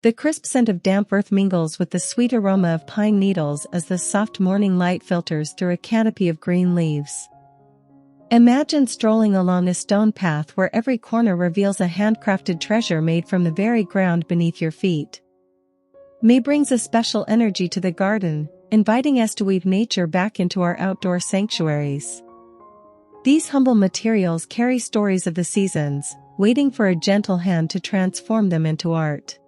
The crisp scent of damp earth mingles with the sweet aroma of pine needles as the soft morning light filters through a canopy of green leaves. Imagine strolling along a stone path where every corner reveals a handcrafted treasure made from the very ground beneath your feet. May brings a special energy to the garden, inviting us to weave nature back into our outdoor sanctuaries. These humble materials carry stories of the seasons, waiting for a gentle hand to transform them into art.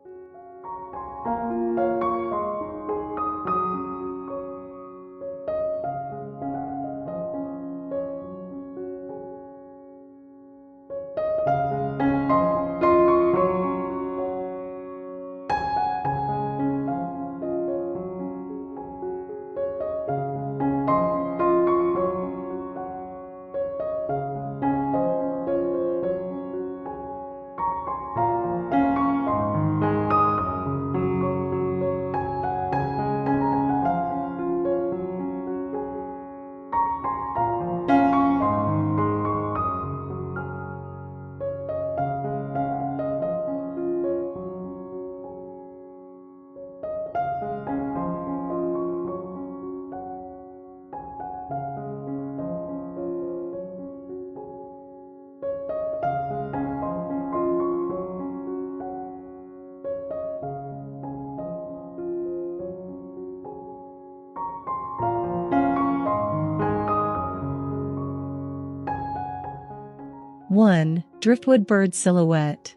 One, driftwood bird silhouette.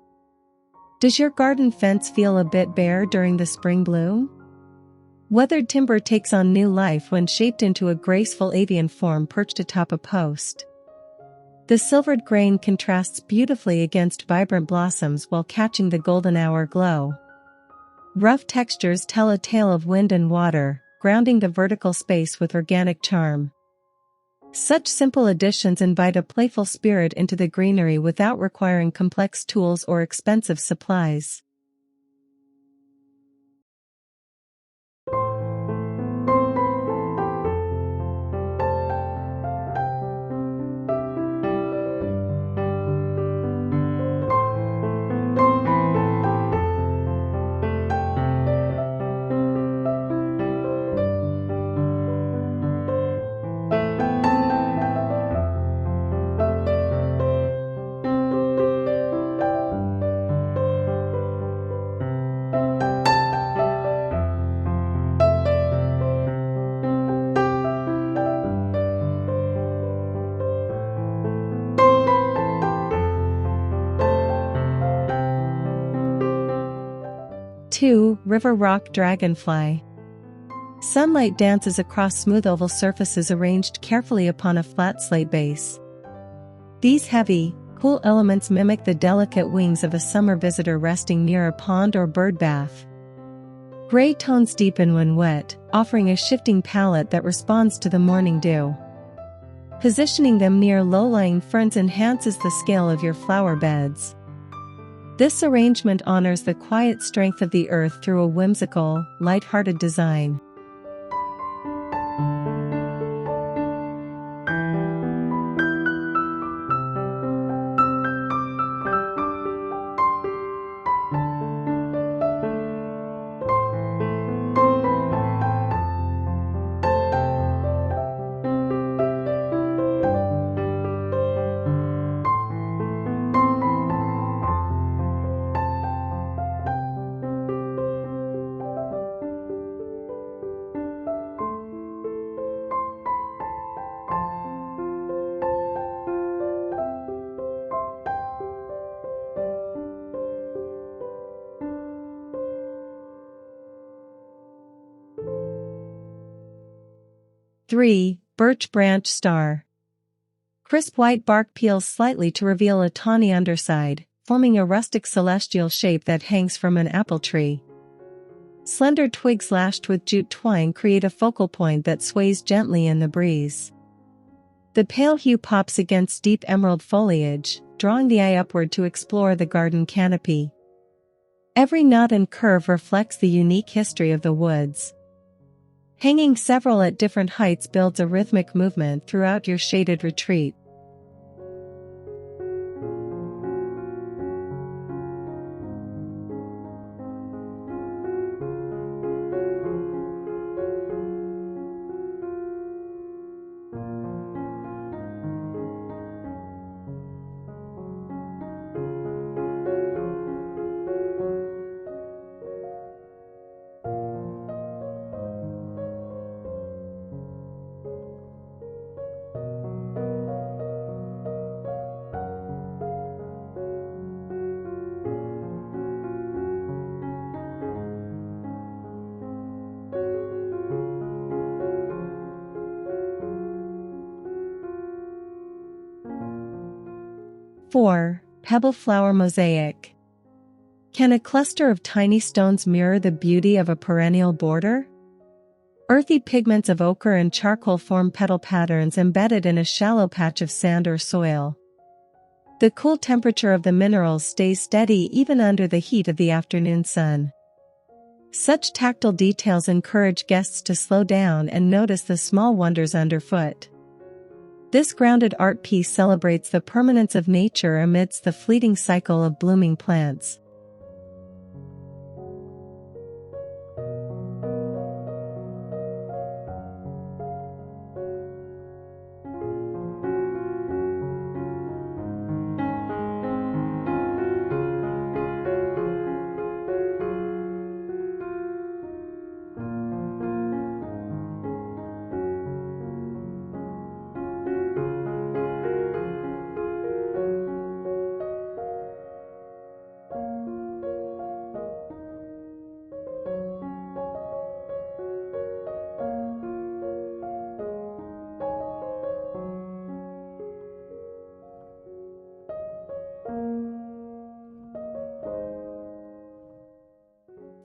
Does your garden fence feel a bit bare during the spring bloom? Weathered timber takes on new life when shaped into a graceful avian form perched atop a post. The silvered grain contrasts beautifully against vibrant blossoms while catching the golden hour glow. Rough textures tell a tale of wind and water, grounding the vertical space with organic charm. Such simple additions invite a playful spirit into the greenery without requiring complex tools or expensive supplies. Two, river rock dragonfly. Sunlight dances across smooth oval surfaces arranged carefully upon a flat slate base. These heavy, cool elements mimic the delicate wings of a summer visitor resting near a pond or bird bath. Gray tones deepen when wet, offering a shifting palette that responds to the morning dew. Positioning them near low-lying ferns enhances the scale of your flower beds. This arrangement honors the quiet strength of the earth through a whimsical, light-hearted design. Three, birch branch star. Crisp white bark peels slightly to reveal a tawny underside, forming a rustic celestial shape that hangs from an apple tree. Slender twigs lashed with jute twine create a focal point that sways gently in the breeze. The pale hue pops against deep emerald foliage, drawing the eye upward to explore the garden canopy. Every knot and curve reflects the unique history of the woods. Hanging several at different heights builds a rhythmic movement throughout your shaded retreat. 4. Pebble flower mosaic. Can a cluster of tiny stones mirror the beauty of a perennial border? Earthy pigments of ochre and charcoal form petal patterns embedded in a shallow patch of sand or soil. The cool temperature of the minerals stays steady even under the heat of the afternoon sun. Such tactile details encourage guests to slow down and notice the small wonders underfoot. This grounded art piece celebrates the permanence of nature amidst the fleeting cycle of blooming plants.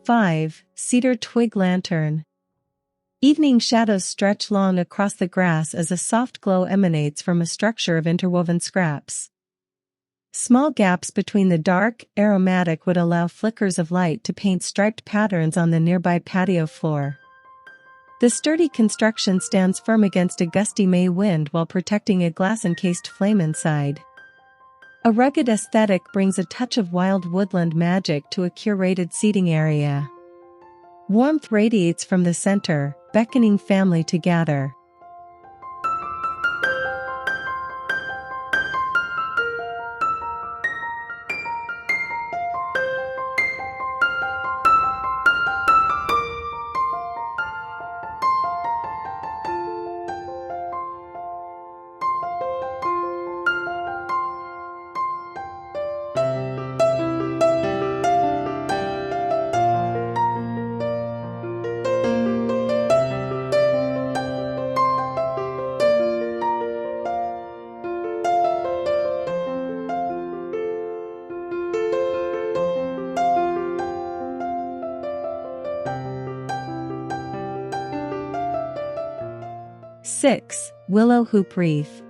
Five. Cedar twig lantern. Evening shadows stretch long across the grass as a soft glow emanates from a structure of interwoven scraps. Small gaps between the dark, aromatic wood allow flickers of light to paint striped patterns on the nearby patio floor. The sturdy construction stands firm against a gusty May wind while protecting a glass-encased flame inside. A rugged aesthetic brings a touch of wild woodland magic to a curated seating area. Warmth radiates from the center, beckoning family to gather. Six. Willow hoop wreath.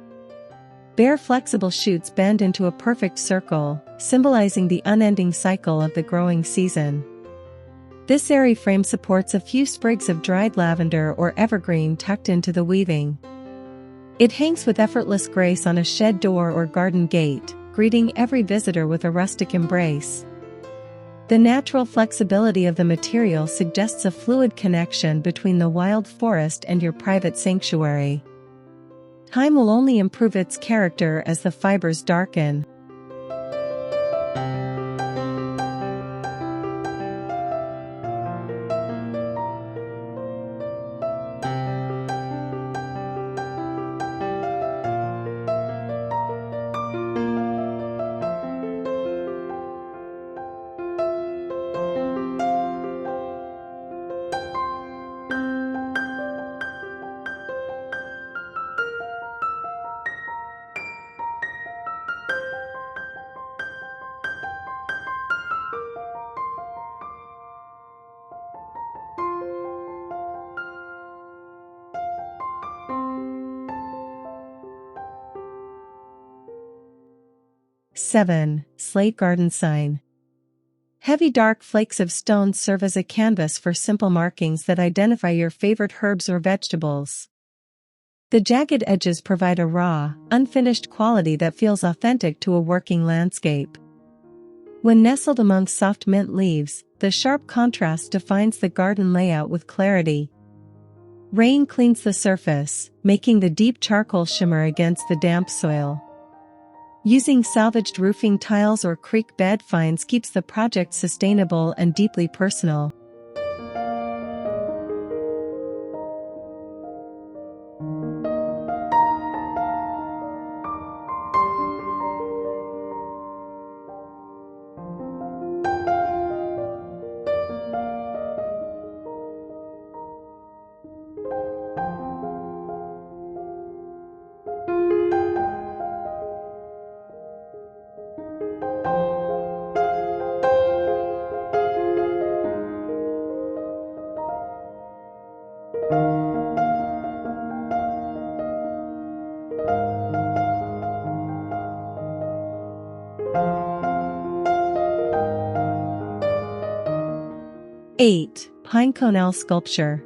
Bare flexible shoots bend into a perfect circle, symbolizing the unending cycle of the growing season. This airy frame supports a few sprigs of dried lavender or evergreen tucked into the weaving. It hangs with effortless grace on a shed door or garden gate, greeting every visitor with a rustic embrace. The natural flexibility of the material suggests a fluid connection between the wild forest and your private sanctuary. Time will only improve its character as the fibers darken. Seven. Slate garden sign. Heavy dark flakes of stone serve as a canvas for simple markings that identify your favorite herbs or vegetables. The jagged edges provide a raw, unfinished quality that feels authentic to a working landscape. When nestled among soft mint leaves, the sharp contrast defines the garden layout with clarity. Rain cleans the surface, making the deep charcoal shimmer against the damp soil. Using salvaged roofing tiles or creek bed finds keeps the project sustainable and deeply personal. 8. Pinecone sculpture.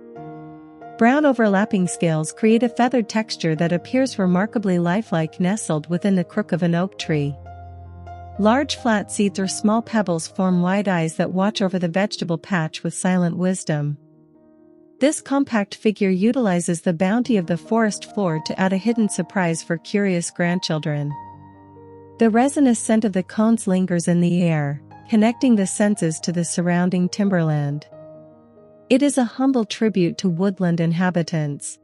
Brown overlapping scales create a feathered texture that appears remarkably lifelike nestled within the crook of an oak tree. Large flat seeds or small pebbles form wide eyes that watch over the vegetable patch with silent wisdom. This compact figure utilizes the bounty of the forest floor to add a hidden surprise for curious grandchildren. The resinous scent of the cones lingers in the air, connecting the senses to the surrounding timberland. It is a humble tribute to woodland inhabitants.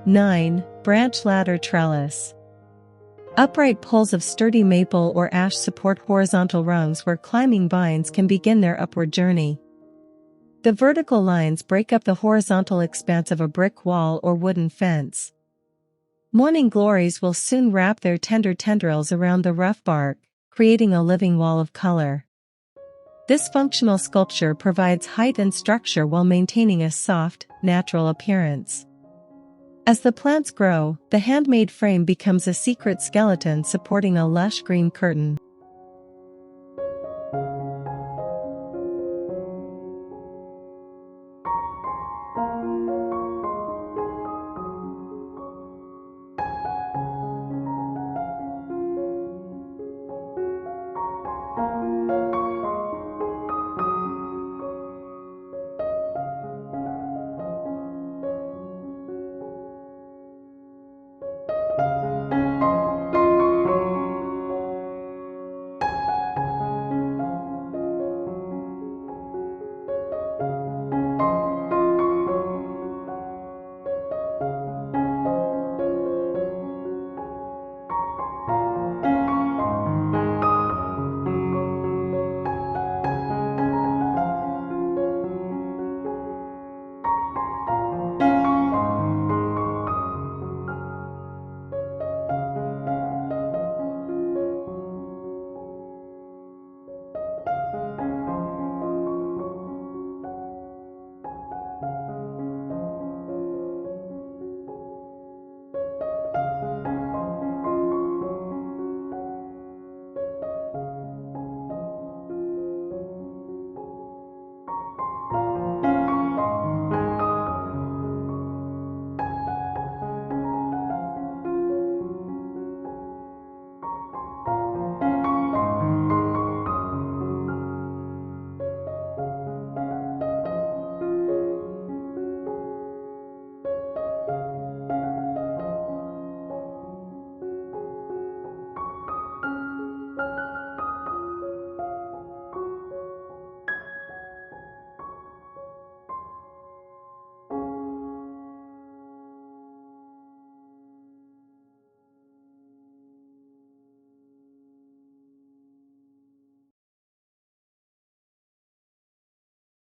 Nine. Branch ladder trellis. Upright poles of sturdy maple or ash support horizontal rungs where climbing vines can begin their upward journey. The vertical lines break up the horizontal expanse of a brick wall or wooden fence. Morning glories will soon wrap their tender tendrils around the rough bark, creating a living wall of color. This functional sculpture provides height and structure while maintaining a soft, natural appearance. As the plants grow, the handmade frame becomes a secret skeleton supporting a lush green curtain.